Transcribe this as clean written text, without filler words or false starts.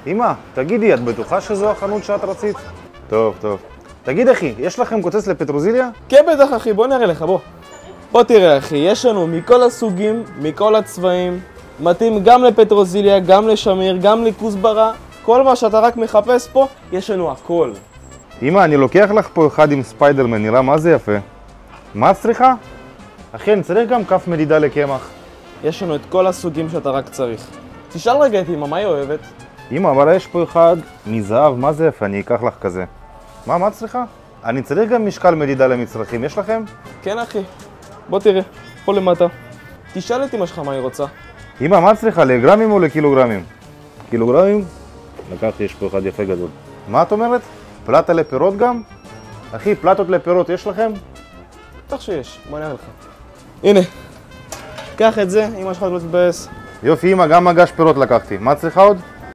אמא, תגידי, את בטוחה שזו החנות שאת רצית? טוב, טוב. תגיד אחי, יש לכם קוצץ לפטרוזיליה? כן בטח אחי, בוא נראה לך, בוא. בוא תראה אחי, יש לנו מכל הסוגים, מכל הצבעים, מתאים גם לפטרוזיליה, גם לשמיר, גם לכוסברה, כל מה שאתה רק מחפש פה, יש לנו הכל. אמא, אני לוקח לך פה אחד עם ספיידרמן, נראה מה זה יפה. מה את צריכה? אחי, אני צריך גם כף מדידה לקמח. יש לנו את כל הסוגים שאתה רק צריך. תשאל רגע את אמא, מה היא אוהבת? אמא, אבל יש פה אחד מזהב, מה זה יפה? אני אקח לך כזה. מה את צריכה? אני צריך גם משקל מדידה למצרכים, יש לכם? כן אחי, בוא תראה, פה למטה. תשאל את אמא שלך מה היא רוצה. אמא, מה את צריכה? לגרמים או לקילוגרמים? קילוגרמים? לקחתי, יש פה אחד יפה גדול. מה את אומרת? פלטה לפירות גם? אחי, פלטות לפירות יש לכם? בטח שיש, בוא נראה לך. הנה, קח את זה, אמא שלך לא תתבאס. יופי, אמא, גם מגש פירות לקחתי. מה את צריכה עוד?